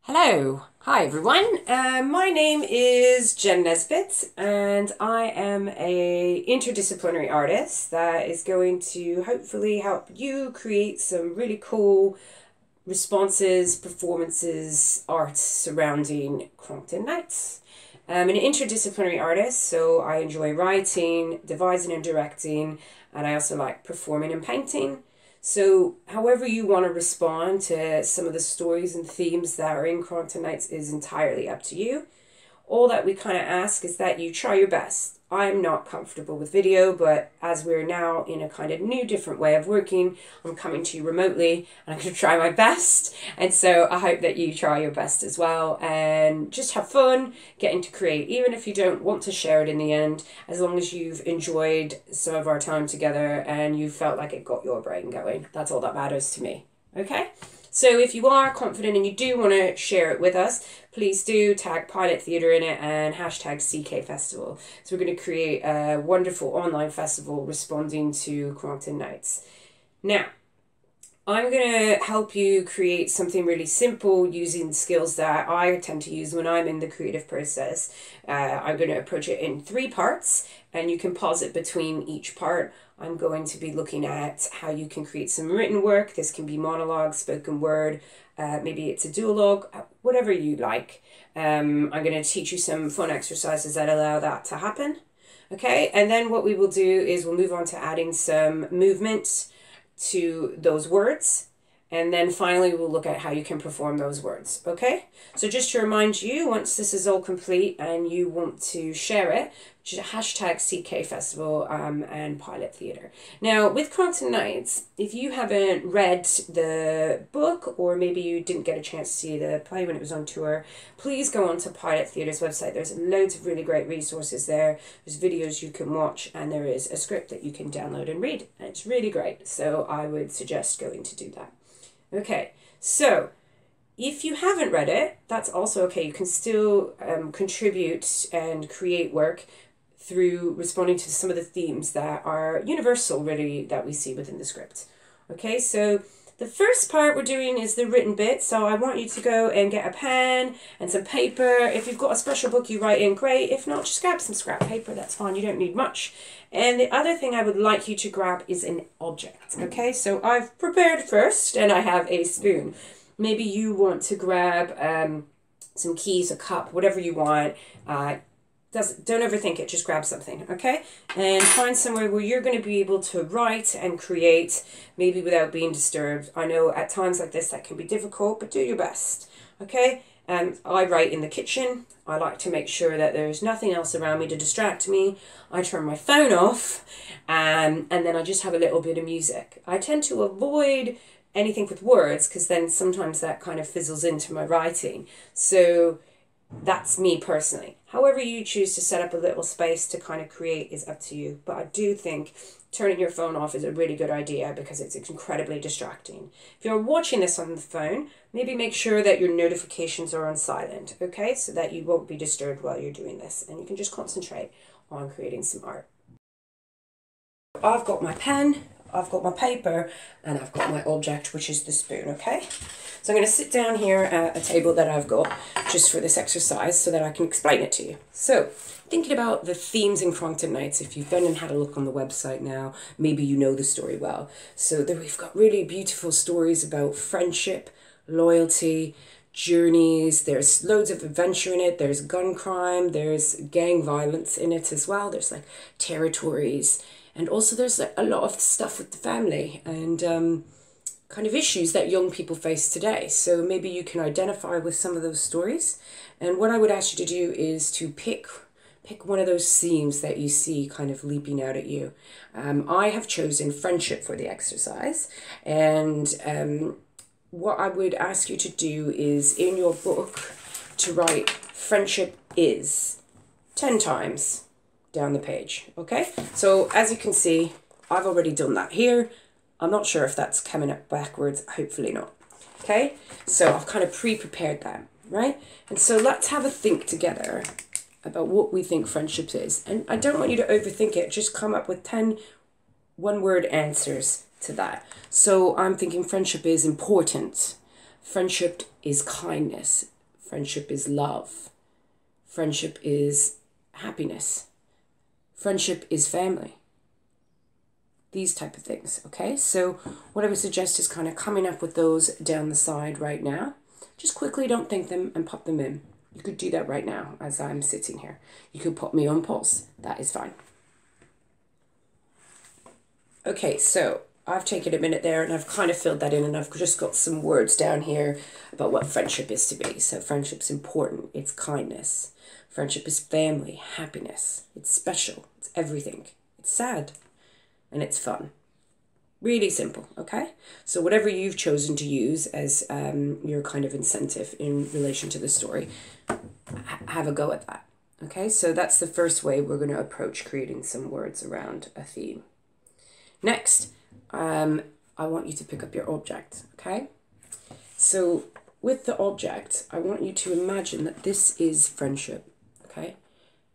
Hello, hi everyone. My name is Jenn Nesbitt, and I am a interdisciplinary artist that is going to hopefully help you create some really cool responses, performances, art surrounding Crongton Knights. I'm an interdisciplinary artist, so I enjoy writing, devising and directing, and I also like performing and painting. So, however you want to respond to some of the stories and themes that are in Crongton Knights is entirely up to you. All that we kind of ask is that you try your best. I'm not comfortable with video, but as we're now in a kind of new, different way of working, I'm coming to you remotely and I'm going to try my best. And so I hope that you try your best as well and just have fun getting to create, even if you don't want to share it in the end, as long as you've enjoyed some of our time together and you felt like it got your brain going. That's all that matters to me. Okay? So if you are confident and you do want to share it with us, please do tag Pilot Theatre in it and hashtag CK Festival. So we're going to create a wonderful online festival responding to Crongton Knights. Now, I'm going to help you create something really simple using skills that I tend to use when I'm in the creative process. I'm going to approach it in 3 parts, and you can pause it between each part. I'm going to be looking at how you can create some written work. This can be monologue, spoken word, maybe it's a duologue, whatever you like. I'm going to teach you some fun exercises that allow that to happen. Okay, and then what we will do is we'll move on to adding some movement to those words, and then finally we'll look at how you can perform those words. Okay, so just to remind you, once this is all complete and you want to share it, just hashtag CK Festival and Pilot Theatre. Now with Crongton Knights, if you haven't read the book or maybe you didn't get a chance to see the play when it was on tour, please go onto Pilot Theatre's website. There's loads of really great resources there. There's videos you can watch and there is a script that you can download and read, and it's really great, so I would suggest going to do that. Okay, so if you haven't read it, that's also okay. You can still contribute and create work through responding to some of the themes that are universal, really, that we see within the script. Okay, so the first part we're doing is the written bit, so I want you to go and get a pen and some paper. If you've got a special book you write in, great. If not, just grab some scrap paper, that's fine, you don't need much. And the other thing I would like you to grab is an object, okay? So I've prepared first, and I have a spoon. Maybe you want to grab some keys, a cup, whatever you want. Don't overthink it, just grab something, okay? And find somewhere where you're going to be able to write and create, maybe without being disturbed. I know at times like this that can be difficult, but do your best, okay? I write in the kitchen. I like to make sure that there's nothing else around me to distract me. I turn my phone off, and then I just have a little bit of music. I tend to avoid anything with words because then sometimes that kind of fizzles into my writing. So that's me personally. However you choose to set up a little space to kind of create is up to you. But I do think turning your phone off is a really good idea because it's incredibly distracting. If you're watching this on the phone, maybe make sure that your notifications are on silent, okay? So that you won't be disturbed while you're doing this and you can just concentrate on creating some art. I've got my pen, I've got my paper, and I've got my object, which is the spoon, okay? So I'm going to sit down here at a table that I've got just for this exercise so that I can explain it to you. So, thinking about the themes in Crongton Knights, if you've been and had a look on the website now, maybe you know the story well. So we've got really beautiful stories about friendship, loyalty, journeys. There's loads of adventure in it. There's gun crime. There's gang violence in it as well. There's like territories. And also there's like a lot of stuff with the family and kind of issues that young people face today. So maybe you can identify with some of those stories. And what I would ask you to do is to pick one of those themes that you see kind of leaping out at you. I have chosen friendship for the exercise. And what I would ask you to do is in your book to write friendship is 10 times down the page, okay? So as you can see, I've already done that here. I'm not sure if that's coming up backwards, hopefully not, okay? So I've kind of pre-prepared that, right? And so let's have a think together about what we think friendship is. And I don't want you to overthink it, just come up with 10 one-word answers to that. So I'm thinking friendship is important, Friendship is kindness. Friendship is love. Friendship is happiness. Friendship is family. These type of things, okay? So what I would suggest is kind of coming up with those down the side right now. Just quickly don't think them and pop them in. You could do that right now as I'm sitting here. You could put me on pause. That is fine. Okay, so I've taken a minute there and I've kind of filled that in, and I've just got some words down here about what friendship is to be. So friendship's important. It's kindness. Friendship is family, happiness. It's special. It's everything. It's sad. And it's fun. Really simple, okay? So whatever you've chosen to use as your kind of incentive in relation to the story, have a go at that, okay? So that's the first way we're going to approach creating some words around a theme. Next, I want you to pick up your object, okay? So with the object, I want you to imagine that this is friendship, okay?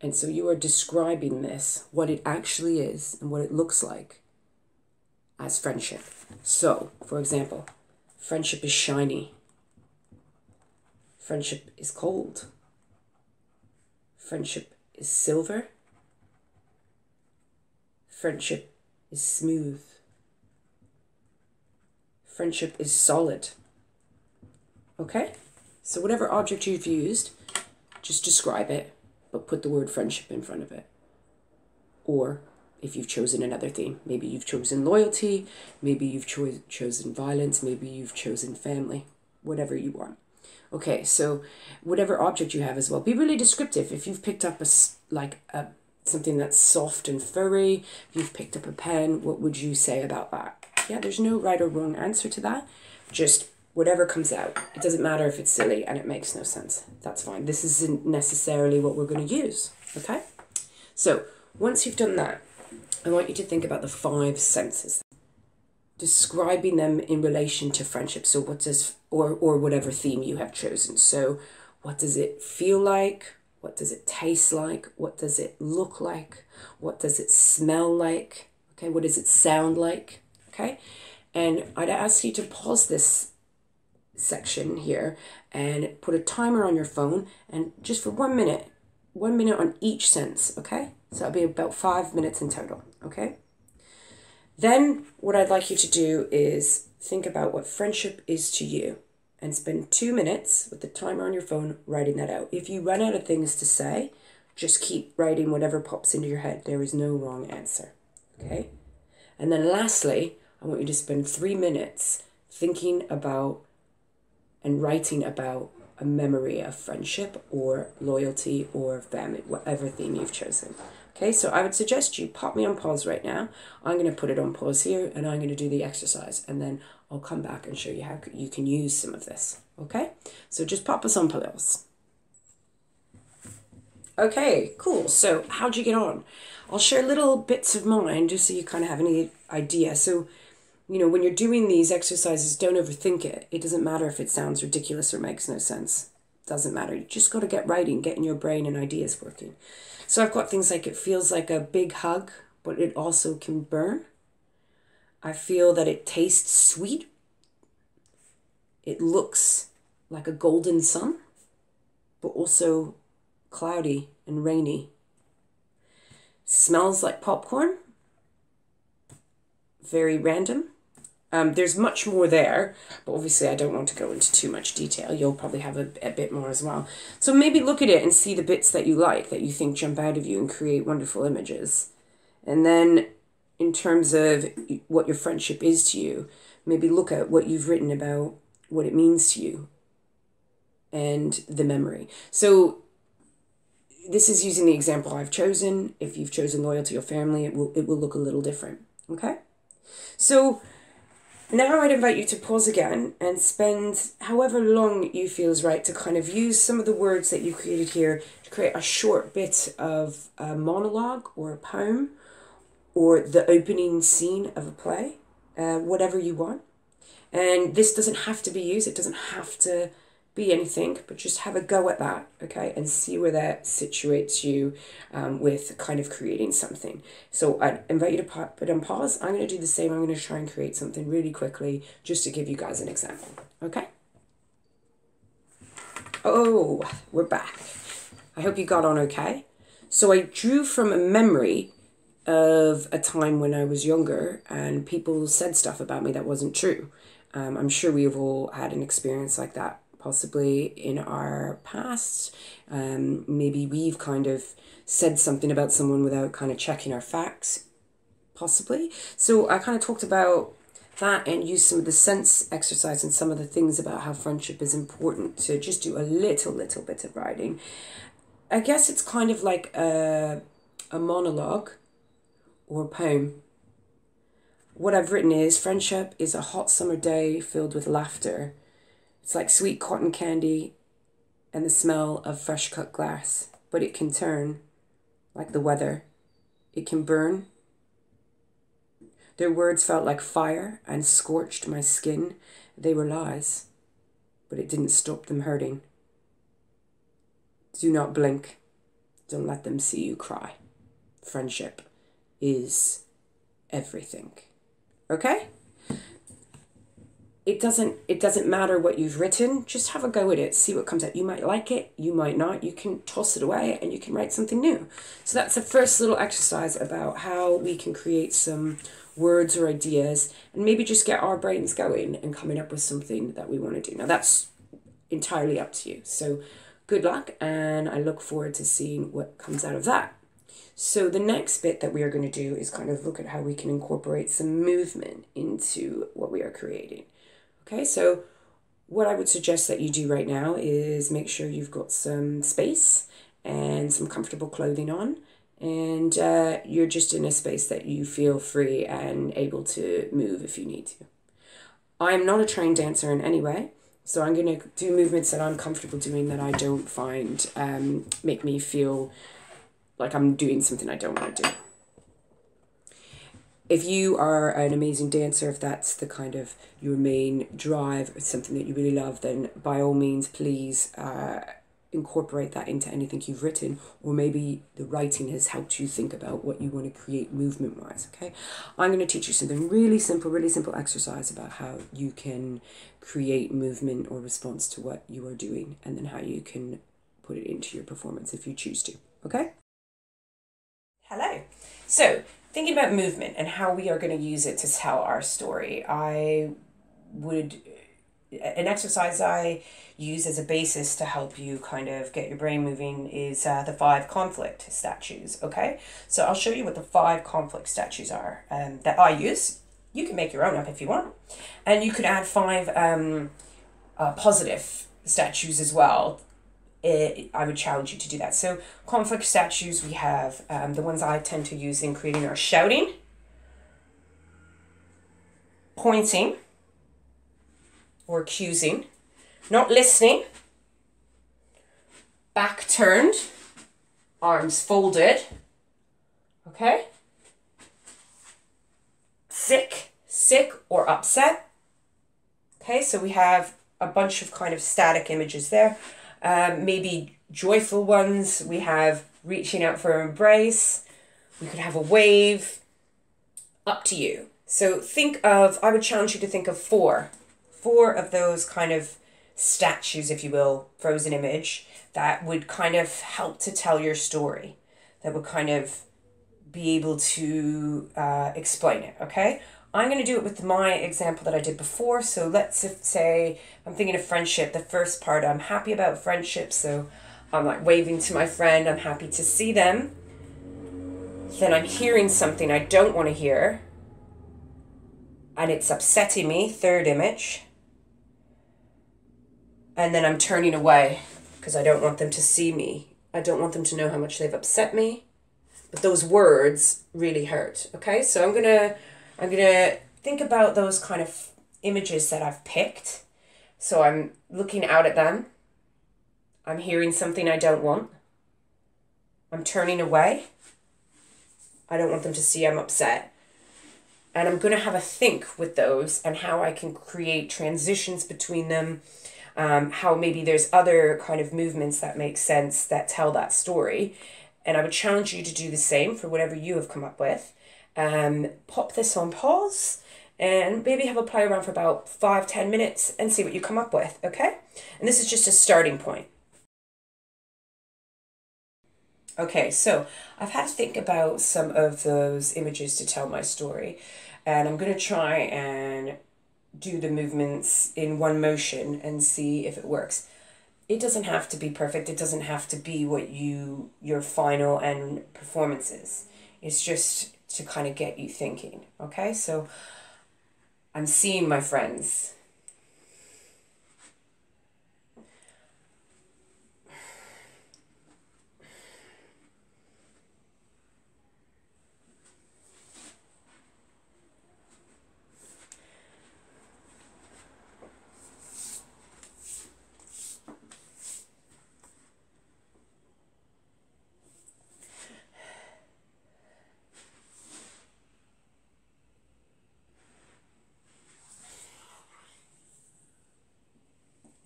And so you are describing this, what it actually is and what it looks like as friendship. So, for example, friendship is shiny. Friendship is cold. Friendship is silver. Friendship is smooth. Friendship is solid. Okay? So whatever object you've used, just describe it, but put the word friendship in front of it. Or if you've chosen another theme, maybe you've chosen loyalty, maybe you've chosen violence, maybe you've chosen family, whatever you want. Okay, so whatever object you have as well, be really descriptive. If you've picked up something that's soft and furry, if you've picked up a pen, what would you say about that? Yeah, there's no right or wrong answer to that. Just whatever comes out. It doesn't matter if it's silly and it makes no sense. That's fine. This isn't necessarily what we're going to use, okay? So once you've done that, I want you to think about the 5 senses, describing them in relation to friendship. So what does, or whatever theme you have chosen. So what does it feel like? What does it taste like? What does it look like? What does it smell like? Okay, what does it sound like? Okay, and I'd ask you to pause this section here and put a timer on your phone, and just for 1 minute on each sense, okay? So that'll be about 5 minutes in total, okay? Then what I'd like you to do is think about what friendship is to you and spend 2 minutes with the timer on your phone writing that out. If you run out of things to say, just keep writing whatever pops into your head. There is no wrong answer, okay? And then lastly, I want you to spend 3 minutes thinking about and writing about a memory of friendship or loyalty or family, whatever theme you've chosen. Okay, so I would suggest you pop me on pause right now. I'm going to put it on pause here and I'm going to do the exercise, and then I'll come back and show you how you can use some of this. Okay, so just pop us on pause. Okay, cool. So how'd you get on? I'll share little bits of mine just so you kind of have any idea. So, you know, when you're doing these exercises, don't overthink it. It doesn't matter if it sounds ridiculous or makes no sense. Doesn't matter. You just got to get writing, getting your brain and ideas working. So I've got things like it feels like a big hug, but it also can burn. I feel that it tastes sweet. It looks like a golden sun, but also cloudy and rainy. Smells like popcorn. Very random. There's much more there, but obviously I don't want to go into too much detail. You'll probably have a bit more as well. So maybe look at it and see the bits that you like, that you think jump out of you, and create wonderful images. And then in terms of what your friendship is to you, maybe look at what you've written about what it means to you and the memory. So this is using the example I've chosen. If you've chosen loyalty or family, it will look a little different. Okay? So now I'd invite you to pause again and spend however long you feel is right to kind of use some of the words that you created here to create a short bit of a monologue or a poem or the opening scene of a play, whatever you want. And this doesn't have to be used. It doesn't have to be anything, but just have a go at that, okay? And see where that situates you with kind of creating something. So I invite you to put it on pause. I'm going to do the same. I'm going to try and create something really quickly just to give you guys an example, okay? Oh, we're back. I hope you got on okay. So I drew from a memory of a time when I was younger and people said stuff about me that wasn't true. I'm sure we've all had an experience like that, possibly in our past. Maybe we've kind of said something about someone without kind of checking our facts, possibly. So I kind of talked about that and use some of the sense exercise and some of the things about how friendship is important to just do a little bit of writing. I guess it's kind of like a monologue or a poem. What I've written is, friendship is a hot summer day filled with laughter. It's like sweet cotton candy and the smell of fresh cut glass, but it can turn like the weather. It can burn. Their words felt like fire and scorched my skin. They were lies, but it didn't stop them hurting. Do not blink. Don't let them see you cry. Friendship is everything. Okay? It doesn't matter what you've written. Just have a go at it. See what comes out. You might like it. You might not. You can toss it away and you can write something new. So that's the first little exercise about how we can create some words or ideas and maybe just get our brains going and coming up with something that we want to do. Now that's entirely up to you. So good luck, and I look forward to seeing what comes out of that. So the next bit that we are going to do is kind of look at how we can incorporate some movement into what we are creating. Okay, so what I would suggest that you do right now is make sure you've got some space and some comfortable clothing on, and you're just in a space that you feel free and able to move if you need to. I am not a trained dancer in any way, so I'm going to do movements that I'm comfortable doing that I don't find make me feel like I'm doing something I don't want to do. If you are an amazing dancer, if that's the kind of your main drive, it's something that you really love, then by all means, please incorporate that into anything you've written, or maybe the writing has helped you think about what you want to create movement-wise, okay? I'm going to teach you something really simple exercise about how you can create movement or response to what you are doing, and then how you can put it into your performance if you choose to, okay? Hello. So, thinking about movement and how we are going to use it to tell our story, an exercise I use as a basis to help you kind of get your brain moving is the 5 conflict statues, okay? So I'll show you what the 5 conflict statues are that I use. You can make your own up if you want. And you could add 5 positive statues as well. I would challenge you to do that. So conflict statues, we have the ones I tend to use in creating are shouting, pointing or accusing, not listening, back turned, arms folded, okay? Sick or upset. Okay, so we have a bunch of kind of static images there. Maybe joyful ones. We have reaching out for an embrace. We could have a wave. Up to you. So I would challenge you to think of 4 of those kind of statues, if you will, frozen image, that would kind of help to tell your story, that would kind of be able to explain it, okay? I'm going to do it with my example that I did before. So let's say I'm thinking of friendship. The first part, I'm happy about friendship. So I'm like waving to my friend. I'm happy to see them. Then I'm hearing something I don't want to hear. And it's upsetting me. Third image. And then I'm turning away because I don't want them to see me. I don't want them to know how much they've upset me. But those words really hurt. Okay, so I'm gonna think about those kind of images that I've picked. So I'm looking out at them. I'm hearing something I don't want. I'm turning away. I don't want them to see I'm upset. And I'm going to have a think with those and how I can create transitions between them. How maybe there's other kind of movements that make sense that tell that story. And I would challenge you to do the same for whatever you have come up with. Pop this on pause and maybe have a play around for about 5-10 minutes and see what you come up with, okay? And this is just a starting point. Okay, so I've had to think about some of those images to tell my story, and I'm going to try and do the movements in one motion and see if it works. It doesn't have to be perfect. It doesn't have to be what your final end performance is. It's just to kind of get you thinking. Okay, so I'm seeing my friends.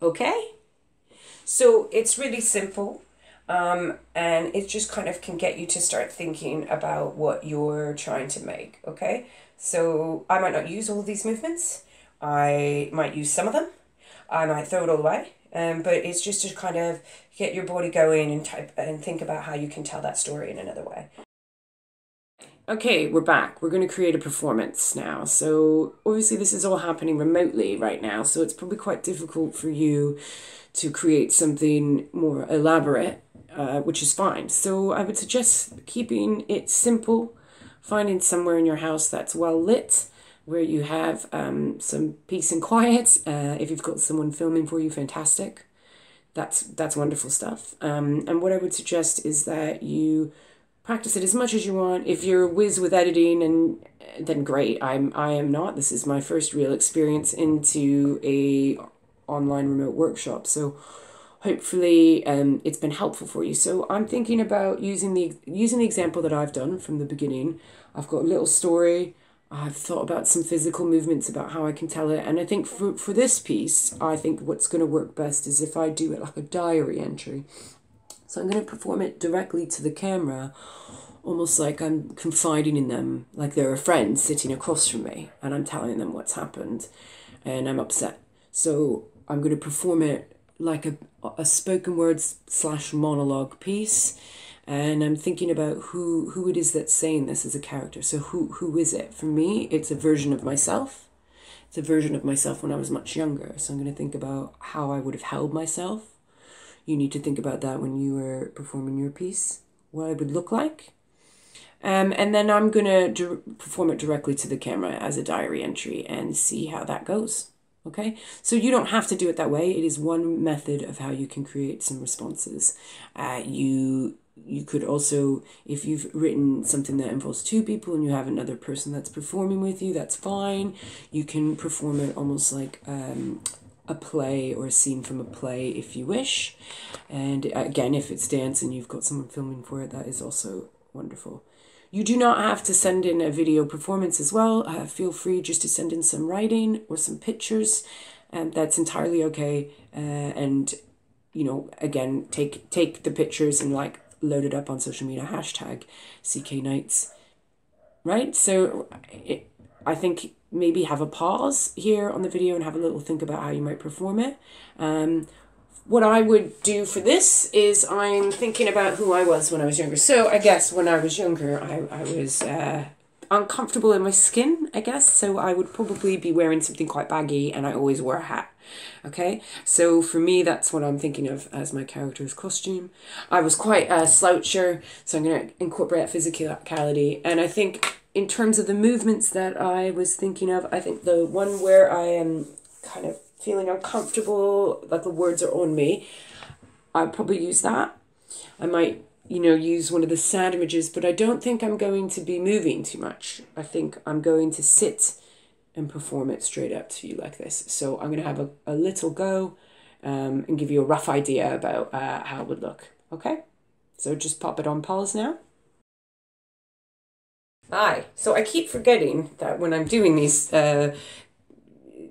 Okay, so it's really simple. And it just kind of can get you to start thinking about what you're trying to make, okay? So I might not use all of these movements. I might use some of them. I might throw it all away. But it's just to kind of get your body going and type and think about how you can tell that story in another way. Okay, we're back. We're going to create a performance now. So obviously this is all happening remotely right now, so it's probably quite difficult for you to create something more elaborate, which is fine. So I would suggest keeping it simple, finding somewhere in your house that's well lit, where you have some peace and quiet. If you've got someone filming for you, fantastic. That's wonderful stuff. And what I would suggest is that you practice it as much as you want. If you're a whiz with editing, and then great. I am not. This is my first real experience into a online remote workshop. So hopefully it's been helpful for you. So I'm thinking about using the example that I've done from the beginning. I've got a little story. I've thought about some physical movements about how I can tell it. And I think for this piece, I think what's going to work best is if I do it like a diary entry. So I'm going to perform it directly to the camera, almost like I'm confiding in them, like they're a friend sitting across from me, and I'm telling them what's happened, and I'm upset. So I'm going to perform it like a spoken word / monologue piece, and I'm thinking about who it is that's saying this as a character. So who is it? For me, it's a version of myself. It's a version of myself when I was much younger. So I'm going to think about how I would have held myself. You need to think about that when you were performing your piece, what it would look like. And then I'm going to perform it directly to the camera as a diary entry and see how that goes. Okay, so you don't have to do it that way. It is one method of how you can create some responses. You could also, if you've written something that involves two people and you have another person that's performing with you, that's fine. You can perform it almost like a play or a scene from a play if you wish. And again, if it's dance and you've got someone filming for it, that is also wonderful. You do not have to send in a video performance as well. Feel free just to send in some writing or some pictures, and that's entirely okay. And you know, again, take the pictures and like load it up on social media, hashtag CK Knights, right? So I think maybe have a pause here on the video and have a little think about how you might perform it. What I would do for this is I'm thinking about who I was when I was younger. So I guess when I was younger, I was uncomfortable in my skin, I guess. So I would probably be wearing something quite baggy, and I always wore a hat. Okay, so for me, that's what I'm thinking of as my character's costume. I was quite a sloucher, so I'm going to incorporate physicality. And I think in terms of the movements that I was thinking of, I think the one where I am kind of feeling uncomfortable, like the words are on me, I'd probably use that. I might, use one of the sad images, but I don't think I'm going to be moving too much. I think I'm going to sit and perform it straight up to you like this. So I'm going to have a little go and give you a rough idea about how it would look. Okay? So just pop it on pause now. Hi. So I keep forgetting that when I'm doing these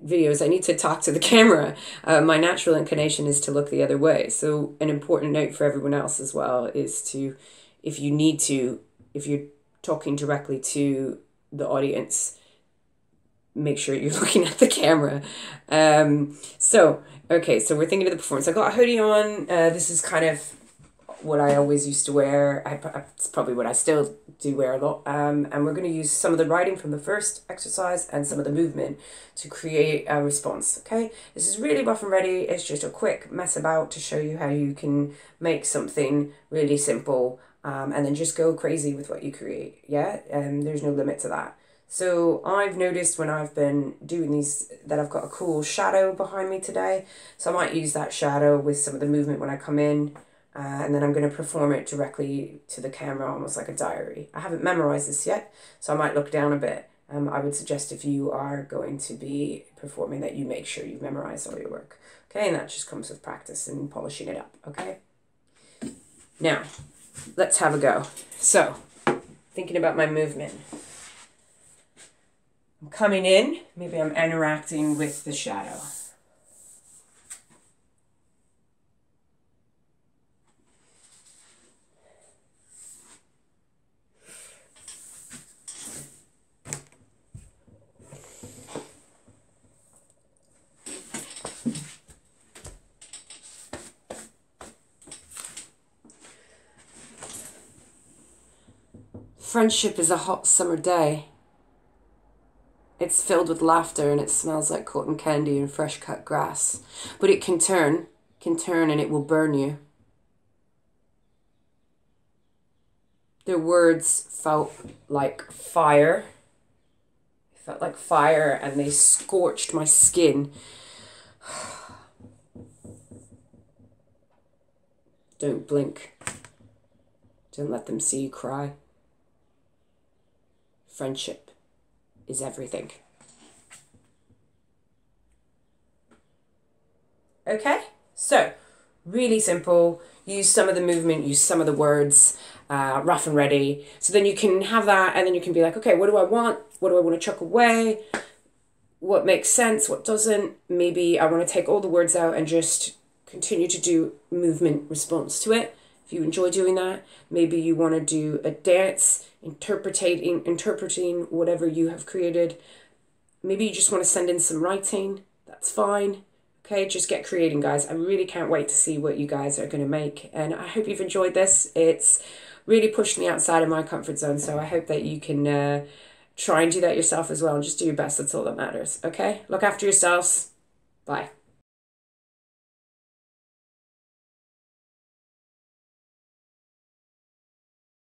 videos, I need to talk to the camera. My natural inclination is to look the other way. So an important note for everyone else as well is to, if you're talking directly to the audience, make sure you're looking at the camera. So we're thinking of the performance. I got a hoodie on. This is kind of what I always used to wear. It's probably what I still do wear a lot. And we're going to use some of the writing from the first exercise and some of the movement to create a response, okay? This is really rough and ready. It's just a quick mess about to show you how you can make something really simple and then just go crazy with what you create, yeah? And there's no limit to that. So I've noticed when I've been doing these that I've got a cool shadow behind me today. So I might use that shadow with some of the movement when I come in. And then I'm going to perform it directly to the camera, almost like a diary. I haven't memorized this yet, so I might look down a bit. I would suggest if you are going to be performing that you make sure you've memorized all your work. Okay, and that just comes with practice and polishing it up, okay? Now, let's have a go. So, thinking about my movement. I'm coming in, maybe I'm interacting with the shadow. Friendship is a hot summer day. It's filled with laughter and it smells like cotton candy and fresh cut grass. But it can turn and it will burn you. Their words felt like fire. They felt like fire and they scorched my skin. Don't blink. Don't let them see you cry. Friendship is everything. Okay, so really simple. Use some of the movement, use some of the words, rough and ready. So then you can have that and then you can be like, okay, what do I want? What do I want to chuck away? What makes sense? What doesn't? Maybe I want to take all the words out and just continue to do movement response to it. If you enjoy doing that, maybe you want to do a dance, interpreting whatever you have created. Maybe you just want to send in some writing. That's fine. Okay, just get creating, guys. I really can't wait to see what you guys are going to make. And I hope you've enjoyed this. It's really pushed me outside of my comfort zone. So I hope that you can try and do that yourself as well. And just do your best. That's all that matters. Okay, look after yourselves. Bye.